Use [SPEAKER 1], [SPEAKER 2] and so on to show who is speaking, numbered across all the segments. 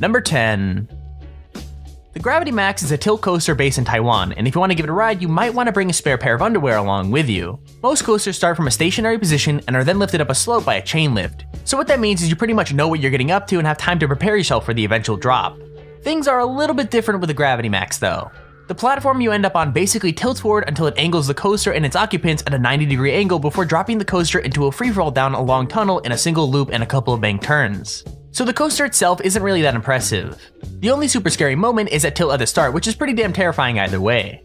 [SPEAKER 1] Number 10. The Gravity Max is a tilt coaster based in Taiwan, and if you want to give it a ride, you might want to bring a spare pair of underwear along with you. Most coasters start from a stationary position and are then lifted up a slope by a chain lift. So what that means is you pretty much know what you're getting up to and have time to prepare yourself for the eventual drop. Things are a little bit different with the Gravity Max though. The platform you end up on basically tilts forward until it angles the coaster and its occupants at a 90-degree angle before dropping the coaster into a freefall down a long tunnel in a single loop and a couple of bank turns. So the coaster itself isn't really that impressive. The only super scary moment is at tilt at the start, which is pretty damn terrifying either way.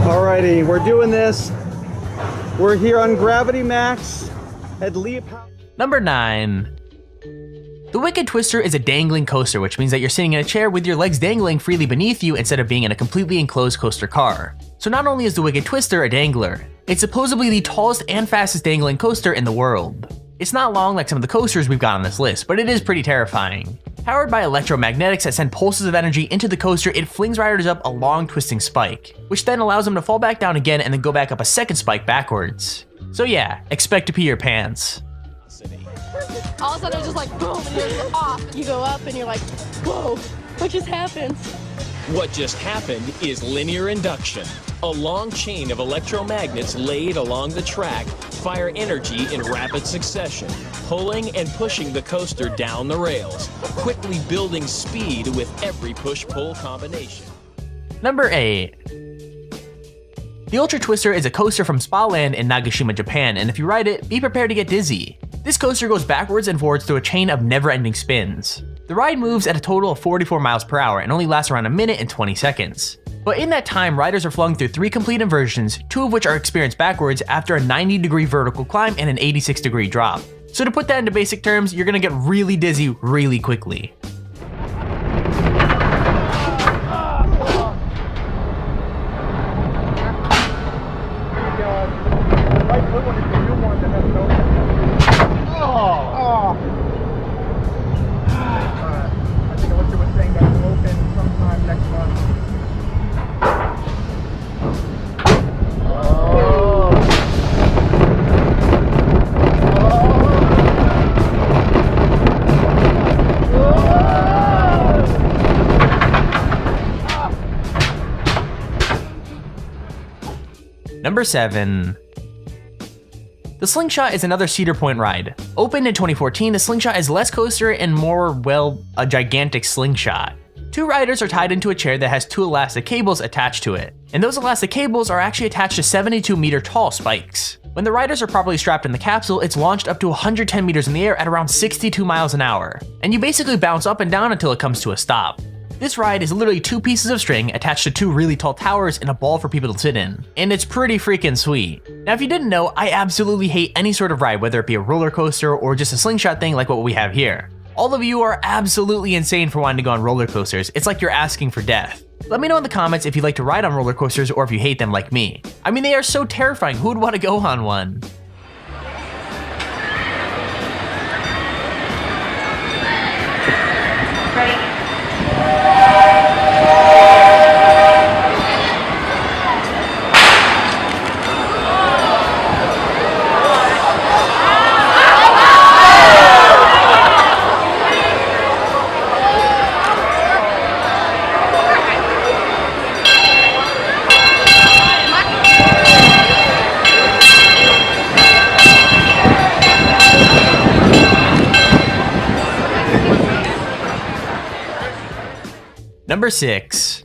[SPEAKER 2] Alrighty, we're doing this. We're here on Gravity Max at Leap.
[SPEAKER 1] Number 9. The Wicked Twister is a dangling coaster, which means that you're sitting in a chair with your legs dangling freely beneath you instead of being in a completely enclosed coaster car. So not only is the Wicked Twister a dangler, it's supposedly the tallest and fastest dangling coaster in the world. It's not long like some of the coasters we've got on this list, but it is pretty terrifying. Powered by electromagnetics that send pulses of energy into the coaster, it flings riders up a long twisting spike, which then allows them to fall back down again and then go back up a second spike backwards. So yeah, expect to pee your pants.
[SPEAKER 3] All of a sudden it was just like boom and you're just off. You go up and you're like, whoa, what just happened?
[SPEAKER 4] What just happened is linear induction. A long chain of electromagnets laid along the track fire energy in rapid succession, pulling and pushing the coaster down the rails, quickly building speed with every push-pull combination.
[SPEAKER 1] Number 8. The Ultra Twister is a coaster from Spa Land in Nagashima, Japan, and if you ride it, be prepared to get dizzy. This coaster goes backwards and forwards through a chain of never-ending spins. The ride moves at a total of 44 miles per hour and only lasts around a minute and 20 seconds. But in that time, riders are flung through 3 complete inversions, 2 of which are experienced backwards after a 90-degree vertical climb and an 86-degree drop. So to put that into basic terms, you're gonna get really dizzy really quickly. Number 7. The Slingshot is another Cedar Point ride. Opened in 2014, the Slingshot is less coaster and more, well, a gigantic slingshot. 2 riders are tied into a chair that has 2 elastic cables attached to it, and those elastic cables are actually attached to 72-meter tall spikes. When the riders are properly strapped in the capsule, it's launched up to 110 meters in the air at around 62 miles an hour, and you basically bounce up and down until it comes to a stop. This ride is literally 2 pieces of string attached to 2 really tall towers and a ball for people to sit in, and it's pretty freaking sweet. Now if you didn't know, I absolutely hate any sort of ride, whether it be a roller coaster or just a slingshot thing like what we have here. All of you are absolutely insane for wanting to go on roller coasters. It's like you're asking for death. Let me know in the comments if you like to ride on roller coasters or if you hate them like me. I mean, they are so terrifying. Who would want to go on one?
[SPEAKER 3] Ready?
[SPEAKER 1] Number 6.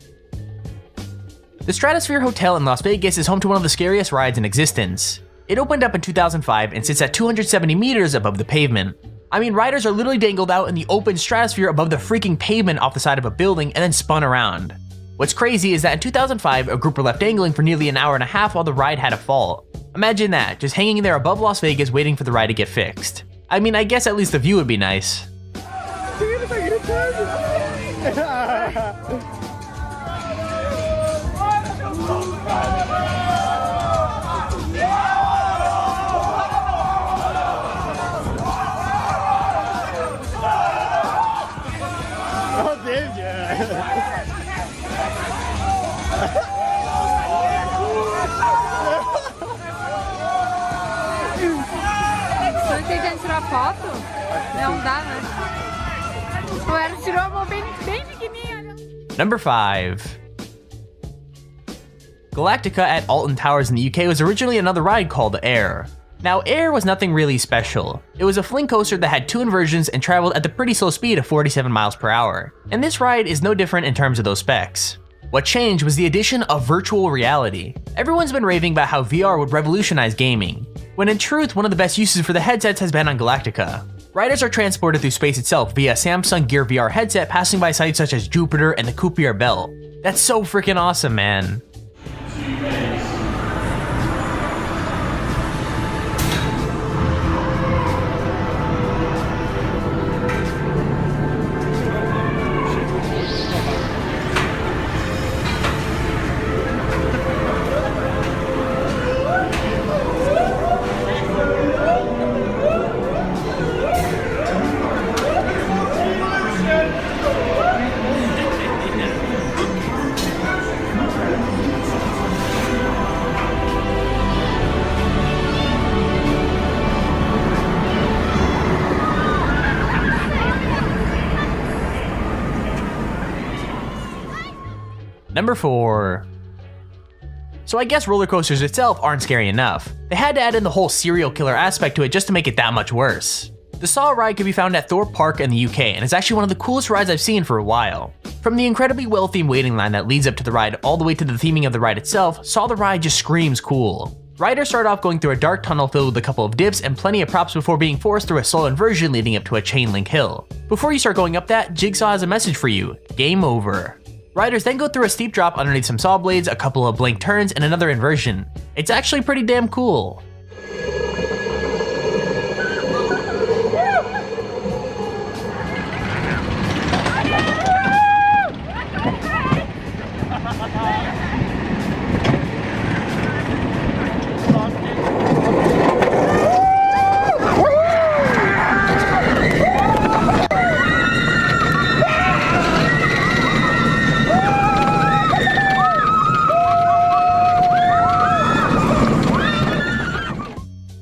[SPEAKER 1] The Stratosphere Hotel in Las Vegas is home to one of the scariest rides in existence. It opened up in 2005 and sits at 270 meters above the pavement. I mean, riders are literally dangled out in the open stratosphere above the freaking pavement off the side of a building and then spun around. What's crazy is that in 2005, a group were left dangling for nearly an hour and a half while the ride had a fault. Imagine that, just hanging there above Las Vegas waiting for the ride to get fixed. I mean, I guess at least the view would be nice.
[SPEAKER 2] Oh, did ya?
[SPEAKER 5] Estou tentando tirar foto? Não dá, né? O Eros tirou a mão bem pequenininha.
[SPEAKER 1] Number 5. Galactica at Alton Towers in the UK was originally another ride called Air. Now, Air was nothing really special. It was a fling coaster that had 2 inversions and traveled at the pretty slow speed of 47 miles per hour. And this ride is no different in terms of those specs. What changed was the addition of virtual reality. Everyone's been raving about how VR would revolutionize gaming, when in truth, one of the best uses for the headsets has been on Galactica. Riders are transported through space itself via a Samsung Gear VR headset passing by sites such as Jupiter and the Kuiper Belt. That's so freaking awesome, man. Number 4. So I guess roller coasters itself aren't scary enough. They had to add in the whole serial killer aspect to it just to make it that much worse. The Saw ride can be found at Thorpe Park in the UK and is actually one of the coolest rides I've seen for a while. From the incredibly well-themed waiting line that leads up to the ride all the way to the theming of the ride itself, Saw the ride just screams cool. Riders start off going through a dark tunnel filled with a couple of dips and plenty of props before being forced through a slow inversion leading up to a chain link hill. Before you start going up that, Jigsaw has a message for you: game over. Riders then go through a steep drop underneath some saw blades, a couple of blank turns, and another inversion. It's actually pretty damn cool.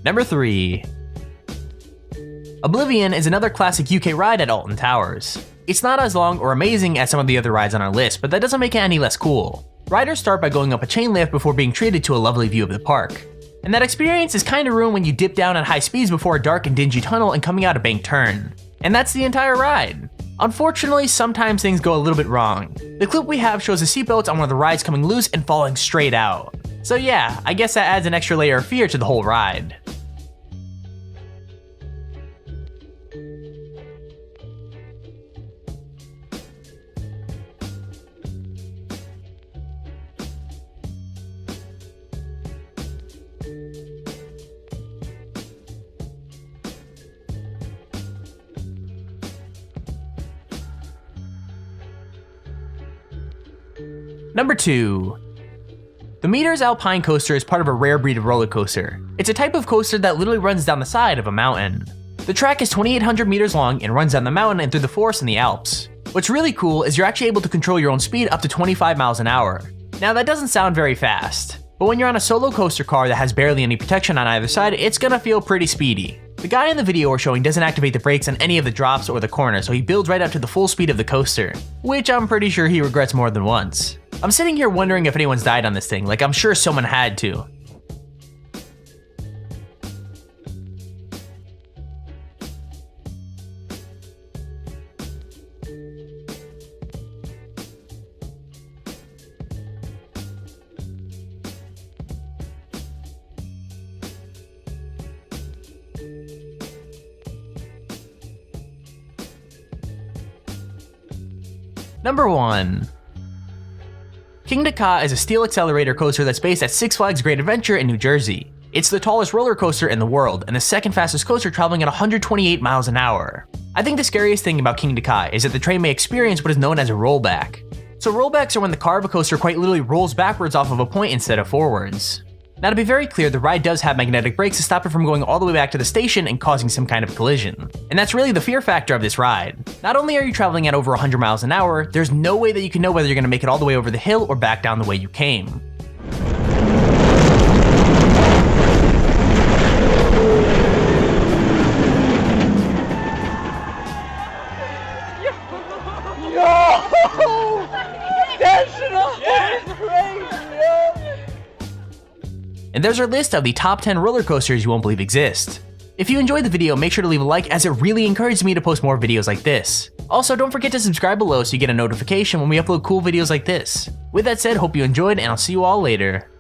[SPEAKER 1] Number 3. Oblivion is another classic UK ride at Alton Towers. It's not as long or amazing as some of the other rides on our list, but that doesn't make it any less cool. Riders start by going up a chain lift before being treated to a lovely view of the park. And that experience is kinda ruined when you dip down at high speeds before a dark and dingy tunnel and coming out a banked turn. And that's the entire ride. Unfortunately, sometimes things go a little bit wrong. The clip we have shows the seatbelts on one of the rides coming loose and falling straight out. So yeah, I guess that adds an extra layer of fear to the whole ride. Number 2. The Meters Alpine Coaster is part of a rare breed of roller coaster. It's a type of coaster that literally runs down the side of a mountain. The track is 2,800 meters long and runs down the mountain and through the forest in the Alps. What's really cool is you're actually able to control your own speed up to 25 miles an hour. Now that doesn't sound very fast, but when you're on a solo coaster car that has barely any protection on either side, it's gonna feel pretty speedy. The guy in the video we're showing doesn't activate the brakes on any of the drops or the corners, so he builds right up to the full speed of the coaster, which I'm pretty sure he regrets more than once. I'm sitting here wondering if anyone's died on this thing, like I'm sure someone had to. Number 1. Kingda Ka is a steel accelerator coaster that's based at Six Flags Great Adventure in New Jersey. It's the tallest roller coaster in the world and the second fastest coaster traveling at 128 miles an hour. I think the scariest thing about Kingda Ka is that the train may experience what is known as a rollback. So rollbacks are when the car of a coaster quite literally rolls backwards off of a point instead of forwards. Now to be very clear, the ride does have magnetic brakes to stop it from going all the way back to the station and causing some kind of collision. And that's really the fear factor of this ride. Not only are you traveling at over 100 miles an hour, there's no way that you can know whether you're going to make it all the way over the hill or back down the way you came. And there's our list of the top 10 roller coasters you won't believe exist. If you enjoyed the video, make sure to leave a like as it really encourages me to post more videos like this. Also, don't forget to subscribe below so you get a notification when we upload cool videos like this. With that said, hope you enjoyed and I'll see you all later.